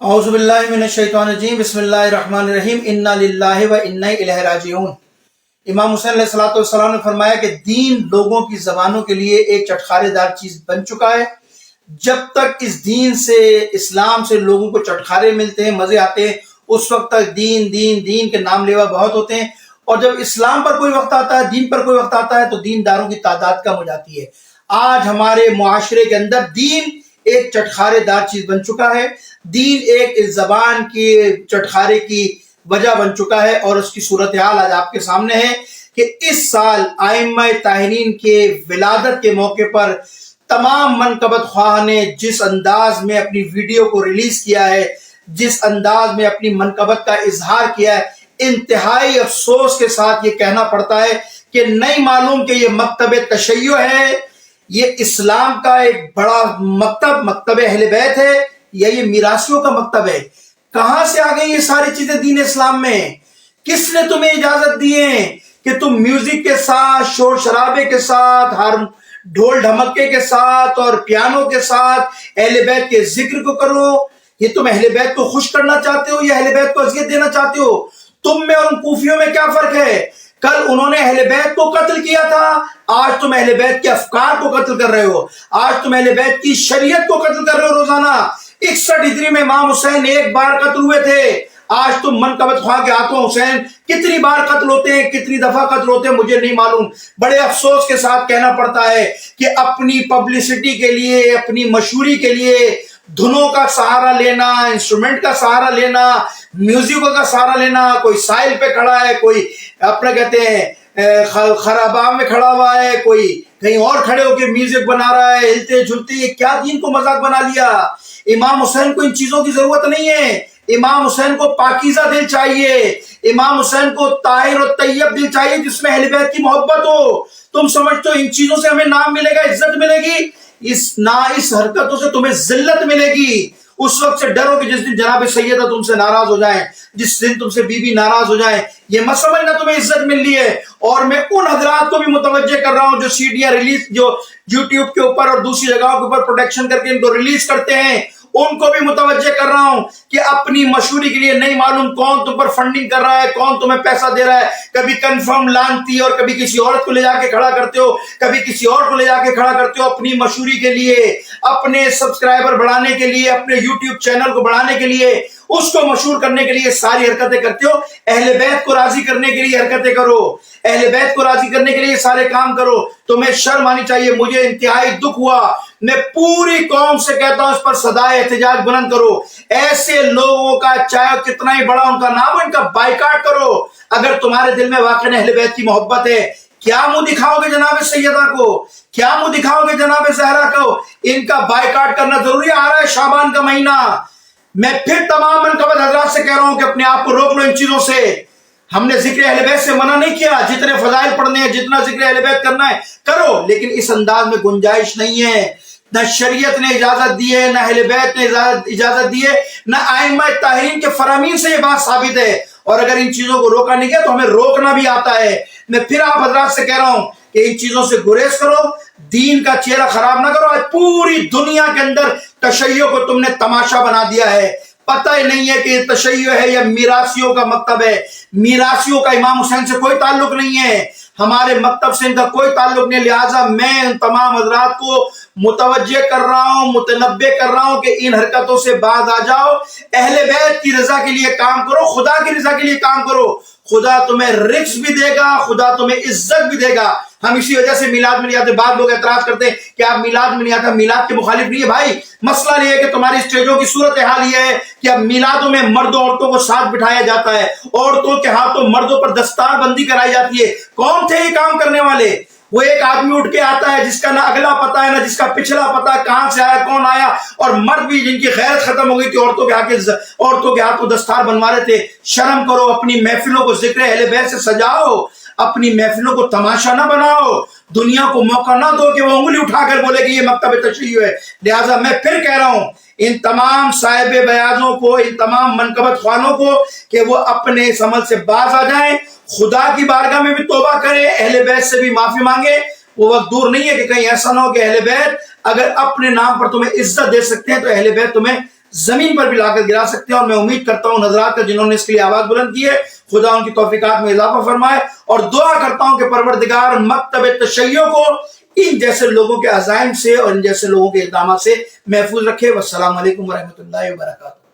औज़ु बिल्लाहि मिनश शैतानिर रजीम बिस्मिल्लाहिर रहमानिर रहीम इन्ना लिल्लाहि व इन्ना इलैहि राजिऊन। इमाम हुसैन अलैहिस्सलातु वस्सलाम ने फरमाया कि दीन लोगों की ज़बानों के लिए एक चटखारेदार चीज़ बन चुका है। जब तक इस दीन से, इस्लाम से लोगों को चटखारे मिलते हैं, मज़े आते हैं, उस वक्त तक दीन दीन दीन के नाम लेवा बहुत होते हैं। और जब इस्लाम पर कोई वक्त आता है, दीन पर कोई वक्त आता है, तो दीनदारों की तादाद कम हो जाती है। आज हमारे मुआशरे के अंदर दीन एक चटखारेदार चीज बन चुका है। दीन एक इस जबान की चटखारे की वजह बन चुका है। और उसकी सूरत हाल आज आपके सामने है कि इस साल आइम्मा ताहिरीन के विलादत के मौके पर तमाम मनकबत ख्वाह ने जिस अंदाज में अपनी वीडियो को रिलीज किया है, जिस अंदाज में अपनी मनकबत का इजहार किया है, इंतहाई अफसोस के साथ ये कहना पड़ता है कि नहीं मालूम कि ये मकतब तशय्यो है, ये इस्लाम का एक बड़ा मकतब अहले बैत है, या ये मीरासियों का मकतब है। कहां से आ गई ये सारी चीजें दीन इस्लाम में? किसने तुम्हें इजाजत दी है कि तुम म्यूजिक के साथ, शोर शराबे के साथ, हर ढोल ढमक्के के साथ और पियानो के साथ अहले बैत के जिक्र को करो? ये तुम अहले बैत को खुश करना चाहते हो या अहले बैत को अज़ियत देना चाहते हो? तुम में और उन कूफियों में क्या फर्क है? कल उन्होंने अहले बैत को कत्ल किया था, आज तुम अहले बैत के अफकार को कत्ल कर रहे हो। आज तुम अहले बैत की शरीयत को कत्ल कर रहे हो रोजाना। 61 हिजरी में इमाम हुसैन एक बार कत्ल हुए थे, आज तुम मनकबत ख्वाह के हाथों हुसैन कितनी बार कत्ल होते हैं, कितनी दफा कत्ल होते हैं, मुझे नहीं मालूम। बड़े अफसोस के साथ कहना पड़ता है कि अपनी पब्लिसिटी के लिए, अपनी मशहूरी के लिए धुनों का सहारा लेना, इंस्ट्रूमेंट का सहारा लेना, म्यूजिकों का सहारा लेना। कोई साहिल पे खड़ा है, कोई अपना कहते हैं खराबाब में खड़ा हुआ है, कोई कहीं और खड़े होकर म्यूजिक बना रहा है, हिलते झुलते। ये क्या दीन को मजाक बना लिया? इमाम हुसैन को इन चीजों की जरूरत नहीं है। इमाम हुसैन को पाकीज़ा दिल चाहिए, इमाम हुसैन को ताहिर और तैयब दिल चाहिए जिसमें अहले बैत की मोहब्बत हो। तुम समझते हो इन चीजों से हमें नाम मिलेगा, इज्जत मिलेगी? इस हरकतों से तुम्हें जिल्लत मिलेगी। उस वक्त से डरो कि जिस दिन जनाब सैयदा तुमसे नाराज हो जाए, जिस दिन तुमसे बीबी नाराज हो जाए। ये मत समझना तुम्हें इज्जत मिल रही है। और मैं उन हजरात को भी मुतवज्जे कर रहा हूं जो सीडियां रिलीज, जो यूट्यूब के ऊपर और दूसरी जगहों के ऊपर प्रोडक्शन करके इनको रिलीज करते हैं, उनको भी मुतवज्जे कर रहा हूं कि अपनी मशहूरी के लिए नहीं मालूम कौन तुम पर फंडिंग कर रहा है, कौन तुम्हें पैसा दे रहा है। कभी कंफर्म लानती और कभी किसी औरत को ले जाके खड़ा करते हो, कभी किसी और को ले जाके खड़ा करते हो अपनी मशहूरी के लिए, अपने सब्सक्राइबर बढ़ाने के लिए, अपने यूट्यूब चैनल को बढ़ाने के लिए, उसको मशहूर करने के लिए सारी हरकतें करते हो। अहले बैत को राजी करने के लिए हरकतें करो, अहले बैत को राजी करने के लिए सारे काम करो। तुम्हें शर्म आनी चाहिए। मुझे इंतहाई दुख हुआ, मैं पूरी कौम से कहता हूं इस पर सदाए एहतजाज बुलंद करो। ऐसे लोगों का चाहे कितना ही बड़ा उनका नाम हो, इनका बाइकाट करो। अगर तुम्हारे दिल में वाकई अहले बैत की मोहब्बत है, क्या मुंह दिखाओगे जनाब सैयदा को? क्या मुंह दिखाओगे जनाब ज़हरा को? इनका बाइकाट करना जरूरी। आ रहा है शाबान का महीना, मैं फिर तमाम मनकबत हजरात से कह रहा हूं कि अपने आप को रोक लो इन चीजों से। हमने जिक्र अहले बैत से मना नहीं किया, जितने फजाइल पढ़ने हैं, जितना जिक्र अहले बैत करना है करो, लेकिन इस अंदाज में गुंजाइश नहीं है। न शरीयत ने इजाजत दी है, न अहले बैत ने इजाजत दी है, न आइम्मा ताहिरीन के फरामीन से ये बात साबित है। और अगर इन चीजों को रोका नहीं गया तो हमें रोकना भी आता है। मैं फिर आप हजरात से कह रहा हूं कि इन चीजों से गुरेज करो, दीन का चेहरा खराब ना करो। आज पूरी दुनिया के अंदर तशय्यो को तुमने तमाशा बना दिया है। पता ही नहीं है कि तशय्यो है या मीरासियों का मकतब है। मीरासियों का इमाम हुसैन से कोई ताल्लुक नहीं है, हमारे मकतब से इनका कोई ताल्लुक नहीं। लिहाजा मैं उन तमाम हजरात को मुतवज्जे कर रहा हूं, मुतनब्बे कर रहा हूं कि इन हरकतों से बाज आ जाओ। अहले बैत की रजा के लिए काम करो, खुदा की रजा के लिए काम करो। खुदा तुम्हें रिस्क भी देगा, खुदा तुम्हें इज्जत भी देगा। हम इसी वजह से मिलाद में नहीं आते। बाद लोग एतराज करते हैं कि आप मिलाद में नहीं आते। मिलाद के मुखालिफ नहीं है भाई। मसला ये है कि तुम्हारी स्टेजों की सूरत हाल ये है कि अब मिलादों में मर्दों औरतों को साथ बिठाया जाता है, औरतों के हाथों मर्दों पर दस्तार बंदी कराई जाती है। कौन थे ये काम करने वाले? वो एक आदमी उठ के आता है जिसका ना अगला पता है ना जिसका पिछला पता है, कहां से आया कौन आया। और मर्द भी जिनकी गैरत खत्म हो गई थी, औरतों के हाथों दस्तार बनवा रहे थे। शर्म करो, अपनी महफिलों को जिक्र अहले बैत से सजाओ, अपनी महफिलों को तमाशा ना बनाओ। दुनिया को मौका ना दो कि वो उंगली उठाकर बोले कि ये मकतब तशय्यो है। लिहाजा मैं फिर कह रहा हूं इन तमाम साहिब बयाजों को, इन तमाम मनकबत ख्वानों को कि वो अपने इस अमल से बाज आ जाएं, खुदा की बारगाह में भी तौबा करें, अहले बैत से भी माफी मांगे। वो वक्त दूर नहीं है कि कहीं ऐसा ना हो कि अहले बैत अगर अपने नाम पर तुम्हें इज्जत दे सकते हैं तो अहले बैत तुम्हें زمین پر بھی لا کر گرا سکتے ہیں. اور میں امید کرتا ہوں حضرات جنہوں نے اس کے لیے آواز بلند کی ہے خدا ان کی توفیقات میں اضافہ فرمائے, اور دعا کرتا ہوں کہ پروردگار مکتب تشیع کو ان جیسے لوگوں کے عزائم سے اور ان جیسے لوگوں کے اقدامات سے محفوظ رکھے. والسلام علیکم ورحمۃ اللہ وبرکاتہ.